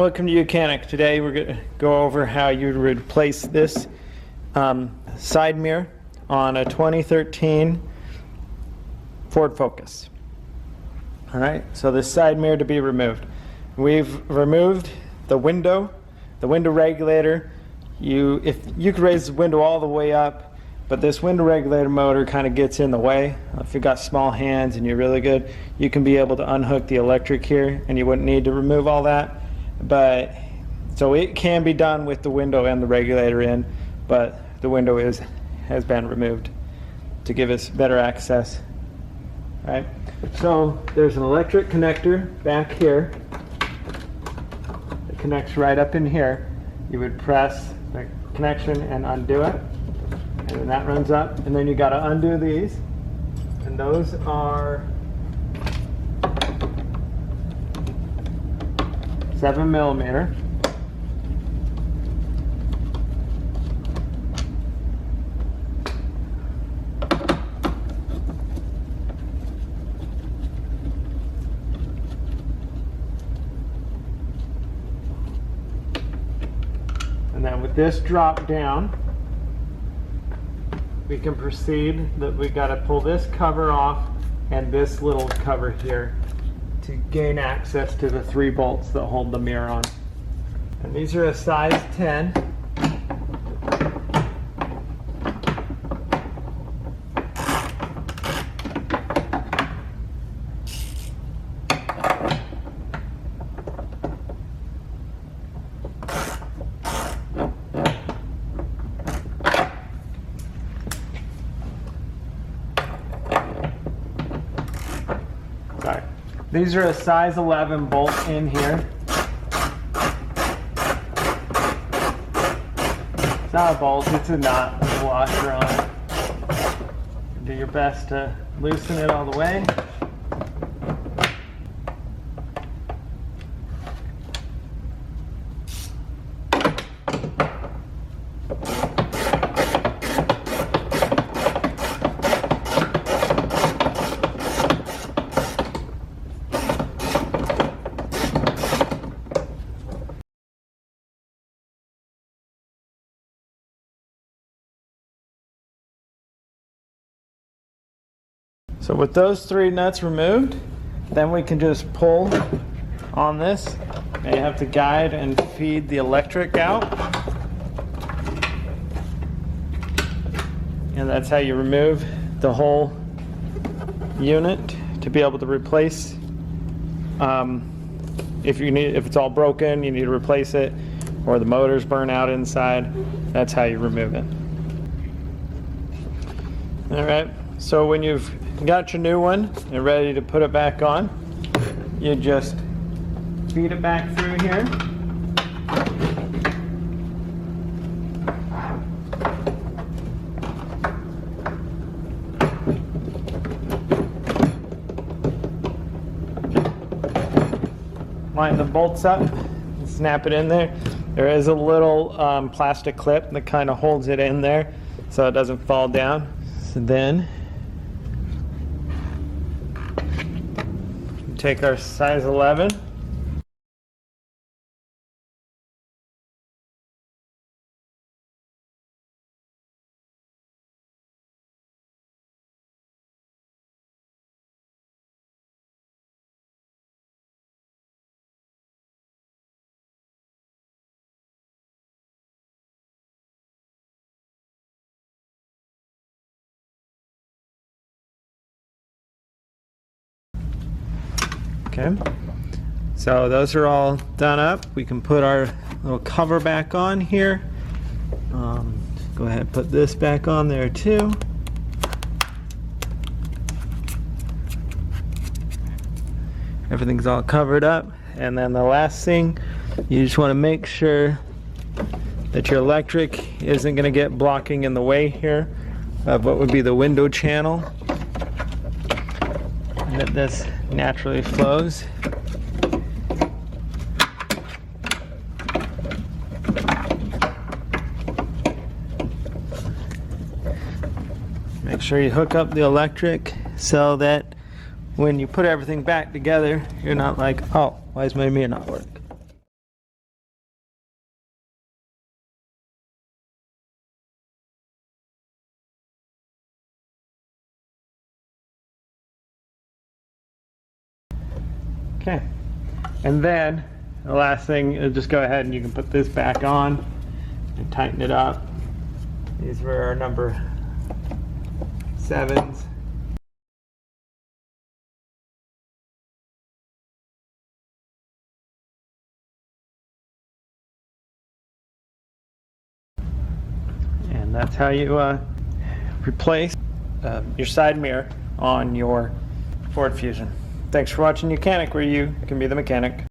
Welcome to YOUCANIC. Today we're going to go over how you replace this side mirror on a 2013 Ford Focus. Alright, so this side mirror to be removed. We've removed the window regulator. If you could raise the window all the way up, but this window regulator motor kind of gets in the way. If you've got small hands and you're really good, you can be able to unhook the electric here and you wouldn't need to remove all that. But so it can be done with the window and the regulator in, but the window has been removed to give us better access. Right? So there's an electric connector back here that connects right up in here. You would press the connection and undo it, and then that runs up, and then you got to undo these, and those are 7mm. And then with this drop down, we can proceed that we got to pull this cover off and this little cover here to gain access to the 3 bolts that hold the mirror on. And these are a size 10. Sorry. These are a size 11 bolt in here. It's not a bolt, it's a nut with a washer on it. Do your best to loosen it all the way. So with those 3 nuts removed, then we can just pull on this. And you have to guide and feed the electric out. And that's how you remove the whole unit to be able to replace. If it's all broken, you need to replace it, or the motor's burnt out inside. That's how you remove it. All right. So when you've got your new one and ready to put it back on, you just feed it back through here. Line the bolts up and snap it in there. There is a little plastic clip that kind of holds it in there so it doesn't fall down. So then take our size 11, okay, so those are all done up. We can put our little cover back on here. Go ahead and put this back on there too. Everything's all covered up. And then the last thing, you just want to make sure that your electric isn't going to get blocking in the way here of what would be the window channel, and that this naturally flows. Make sure you hook up the electric so that when you put everything back together, you're not like, oh, why is my mirror not working? Okay. And then the last thing, just go ahead and you can put this back on and tighten it up. These were our number 7s. And that's how you replace your side mirror on your Ford Fusion. Thanks for watching YOUCANIC, where you can be the mechanic.